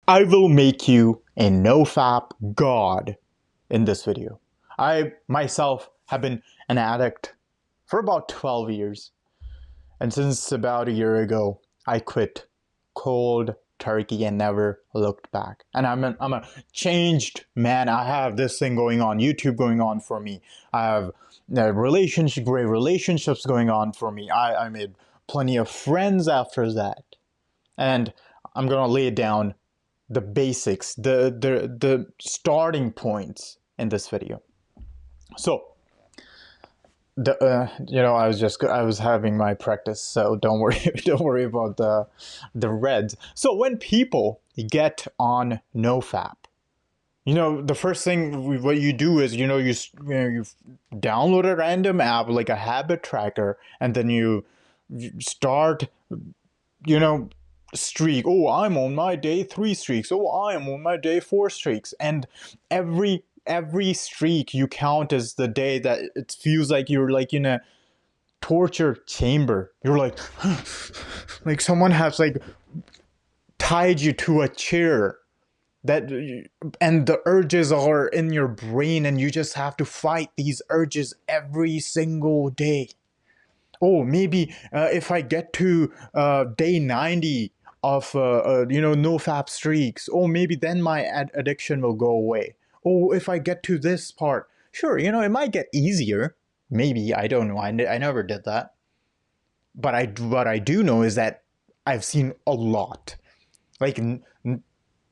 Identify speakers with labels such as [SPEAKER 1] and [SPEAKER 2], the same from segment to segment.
[SPEAKER 1] I will make you a NOFAP God in this video. I myself have been an addict for about 12 years. And since about a year ago, I quit cold turkey and never looked back. And I'm a changed man. I have this thing going on, YouTube going on for me. I have great relationships going on for me. I made plenty of friends after that. And I'm gonna lay down the basics, the starting points in this video. So I was having my practice, so don't worry don't worry about the reds. So when people get on NoFap, the first thing what you do is you download a random app like a habit tracker, and then you start streak. Oh, I'm on my day 3 streaks. Oh, I am on my day 4 streaks. And every streak you count as the day that it feels like you're like in a torture chamber. You're like like someone has like tied you to a chair and the urges are in your brain and you just have to fight these urges every single day. Oh, maybe if I get to day 90 of no fap streaks, oh, maybe then my addiction will go away. Oh, if I get to this part, sure, it might get easier. Maybe, I don't know. I never did that. But what I do know is that I've seen a lot. Like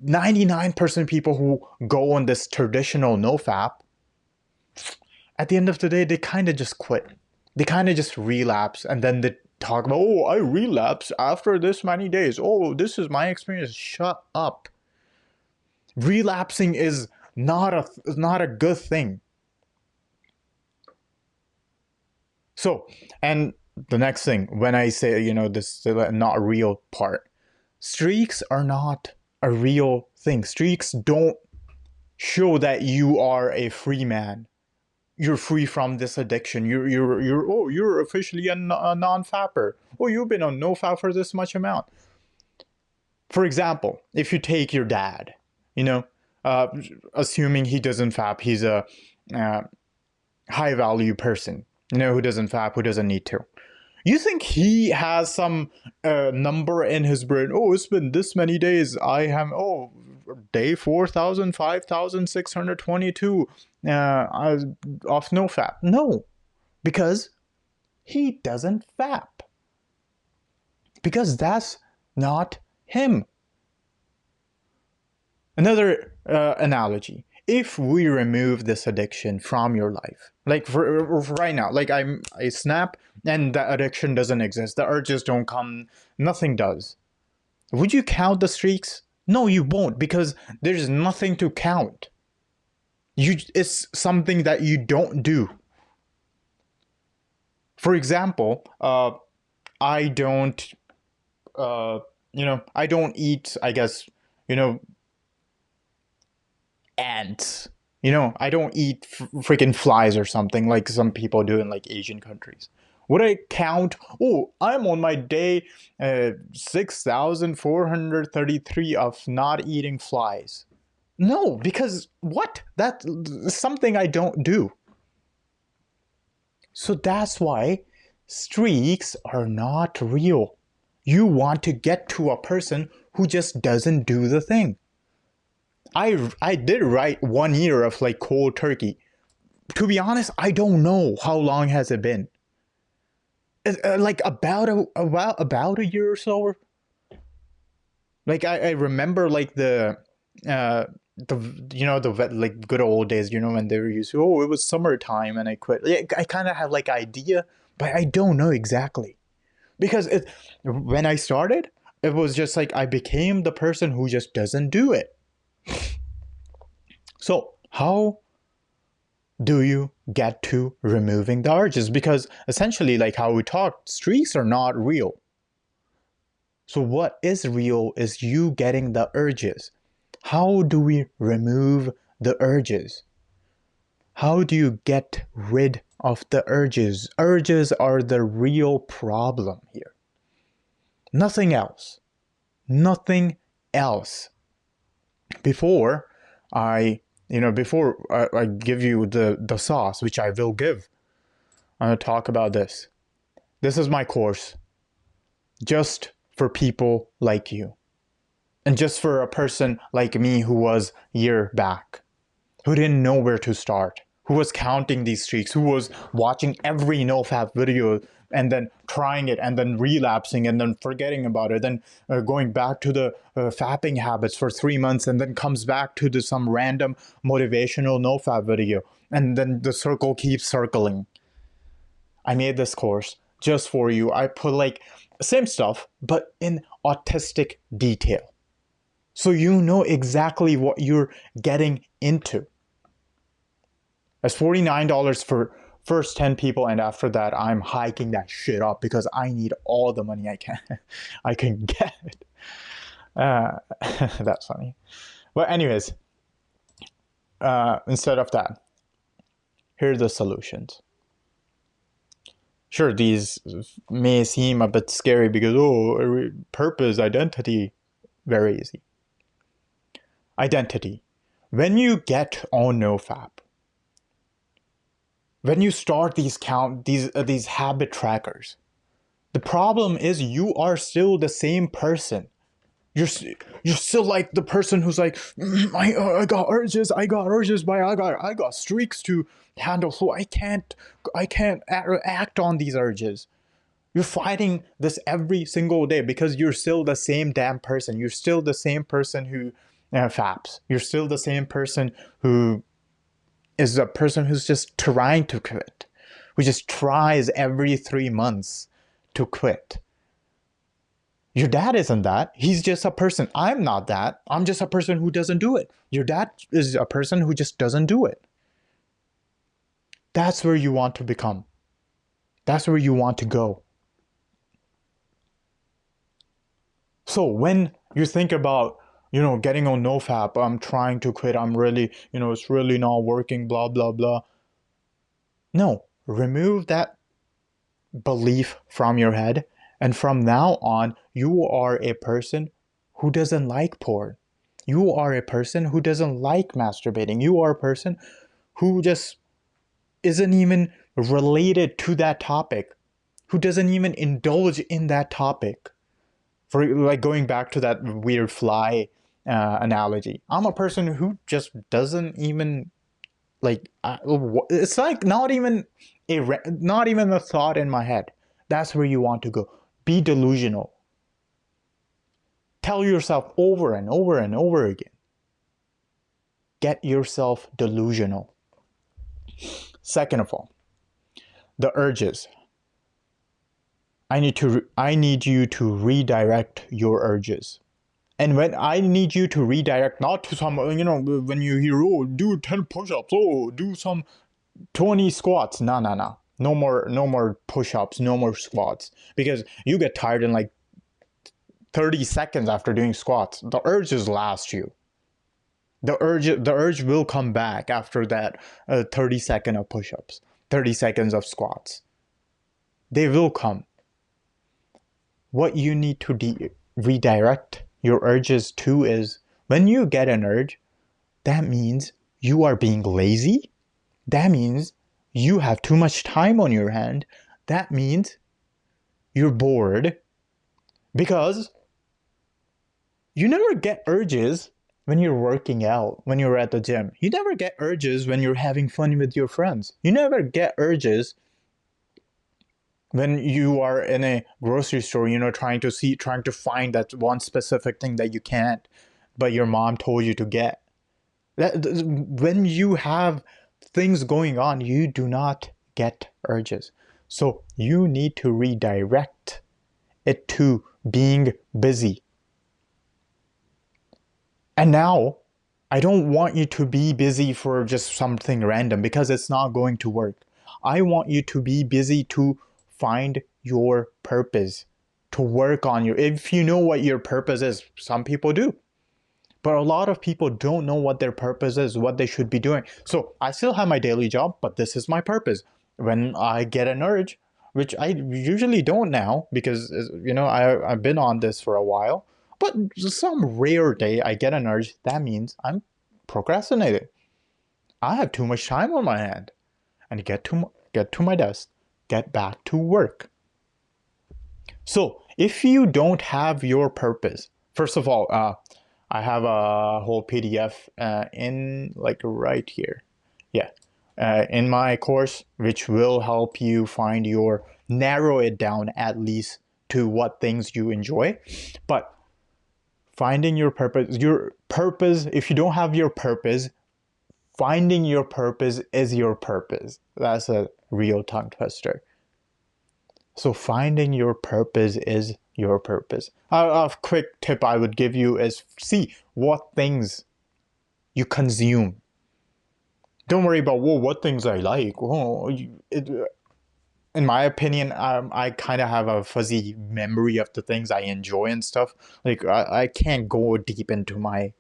[SPEAKER 1] 99% of people who go on this traditional NoFap, at the end of the day, they kind of just quit. They kind of just relapse, and then they talk about, oh, I relapsed after this many days. Oh, this is my experience. Shut up. Relapsing is not a good thing. So, and the next thing, when I say, this not real part, streaks are not a real thing. Streaks don't show that you are a free man. You're free from this addiction. You're officially a non-fapper. Oh, you've been on NoFap for this much amount. For example, if you take your dad, assuming he doesn't fap, he's a high value person, who doesn't fap, who doesn't need to. You think he has some number in his brain? Oh, it's been this many days. I have, day 4,000, 5,622 of NoFap. No, because he doesn't fap. Because that's not him. Another analogy. If we remove this addiction from your life, like for right now, like I snap and the addiction doesn't exist, the urges don't come, nothing does. Would you count the streaks? No, you won't, because there's nothing to count. It's something that you don't do. For example, I don't eat, I guess, ants. I don't eat freaking flies or something like some people do in like Asian countries. Would I count, oh, I'm on my day 6,433 of not eating flies? No, because what? That's something I don't do. So that's why streaks are not real. You want to get to a person who just doesn't do the thing. I did write 1 year of like cold turkey. To be honest, I don't know how long has it been. Like about a year or so. Like I remember like the like good old days, when they were used to, oh, it was summertime and I quit. Yeah, I kind of have like idea, but I don't know exactly. Because when I started, it was just like I became the person who just doesn't do it. So how do you get to removing the urges? Because essentially, like how we talked, streaks are not real. So what is real is you getting the urges. How do we remove the urges? How do you get rid of the urges? Urges are the real problem here. Nothing else. Nothing else. before I give you the sauce, which I will give, I'm going to talk about this. This is my course just for people like you. And just for a person like me who was a year back, who didn't know where to start, who was counting these streaks, who was watching every NoFap video and then trying it and then relapsing and then forgetting about it, then going back to the fapping habits for 3 months and then comes back to some random motivational NoFap video. And then the circle keeps circling. I made this course just for you. I put like same stuff, but in autistic detail. So you know exactly what you're getting into. It's $49 for first 10 people, and after that I'm hiking that shit up because I need all the money I can get. That's funny. But anyways, instead of that, here are the solutions. Sure, these may seem a bit scary because, purpose, identity, very easy. Identity. When you get on NoFap, when you start these habit trackers, the problem is you are still the same person. You're still like the person who's like, I got urges, but I got streaks to handle, so I can't act on these urges. You're fighting this every single day because you're still the same damn person. You're still the same person who faps. You're still the same person who is a person who's just trying to quit, who just tries every 3 months to quit. Your dad isn't that. He's just a person. I'm not that. I'm just a person who doesn't do it. Your dad is a person who just doesn't do it. That's where you want to become. That's where you want to go. So when you think about, getting on NoFap, I'm trying to quit, I'm really, it's really not working, blah, blah, blah. No, remove that belief from your head. And from now on, you are a person who doesn't like porn. You are a person who doesn't like masturbating. You are a person who just isn't even related to that topic, who doesn't even indulge in that topic. For like going back to that weird fly analogy, I'm a person who just doesn't even like. It's like not even a thought in my head. That's where you want to go. Be delusional. Tell yourself over and over and over again. Get yourself delusional. Second of all, the urges. I need you to redirect your urges. And when I need you to redirect, not to some, when you hear, do 10 push-ups, do some 20 squats. No. No more push-ups, no more squats. Because you get tired in like 30 seconds after doing squats. The urges last you. The urge will come back after that 30 seconds of push-ups, 30 seconds of squats. They will come. What you need to redirect your urges to is, when you get an urge, that means you are being lazy. That means you have too much time on your hand. That means you're bored. Because you never get urges when you're working out, when you're at the gym. You never get urges when you're having fun with your friends. You never get urges when you are in a grocery store, trying to find that one specific thing that you can't, but your mom told you to get. When you have things going on, you do not get urges. So you need to redirect it to being busy. And now, I don't want you to be busy for just something random, because it's not going to work. I want you to be busy to find your purpose, to work on if you know what your purpose is. Some people do, but a lot of people don't know what their purpose is, what they should be doing. So I still have my daily job, but this is my purpose. When I get an urge, which I usually don't now, because I've been on this for a while, But some rare day I get an urge, that means I'm procrastinating. I have too much time on my hand. And get to my desk, get back to work. So if you don't have your purpose, first of all, I have a whole PDF in like right here. Yeah. In my course, which will help you find your narrow it down at least to what things you enjoy. But finding your purpose, if you don't have your purpose, finding your purpose is your purpose. That's a real tongue twister. So finding your purpose is your purpose. A quick tip I would give you is see what things you consume. Don't worry about, whoa, what things I like. In my opinion, I kind of have a fuzzy memory of the things I enjoy and stuff. Like I can't go deep into my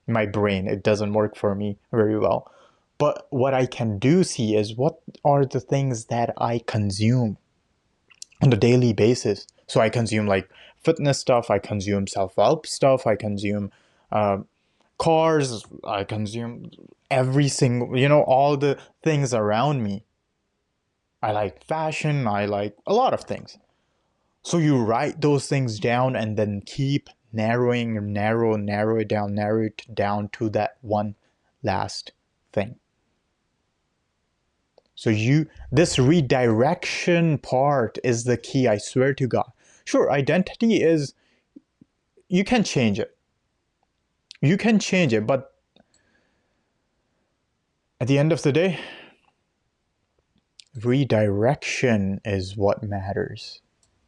[SPEAKER 1] brain. It doesn't work for me very well. But what I can do see is what are the things that I consume on a daily basis. So I consume like fitness stuff, I consume self-help stuff, I consume cars, I consume every single, all the things around me. I like fashion, I like a lot of things. So you write those things down and then keep narrow it down to that one last thing. So this redirection part is the key, I swear to God. Sure, identity is, you can change it. You can change it, but at the end of the day, redirection is what matters.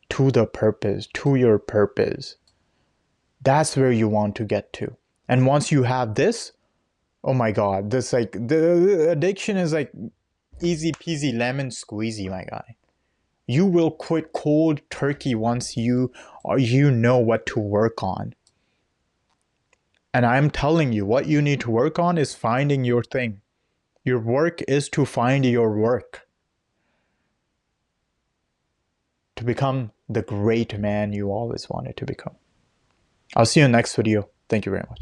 [SPEAKER 1] To the purpose, to your purpose. That's where you want to get to. And once you have this, oh my God, this like, the addiction is like easy peasy lemon squeezy, my guy. You will quit cold turkey once you know what to work on. And I'm telling you, what you need to work on is finding your thing. Your work is to find your work. To become the great man you always wanted to become. I'll see you in the next video. Thank you very much.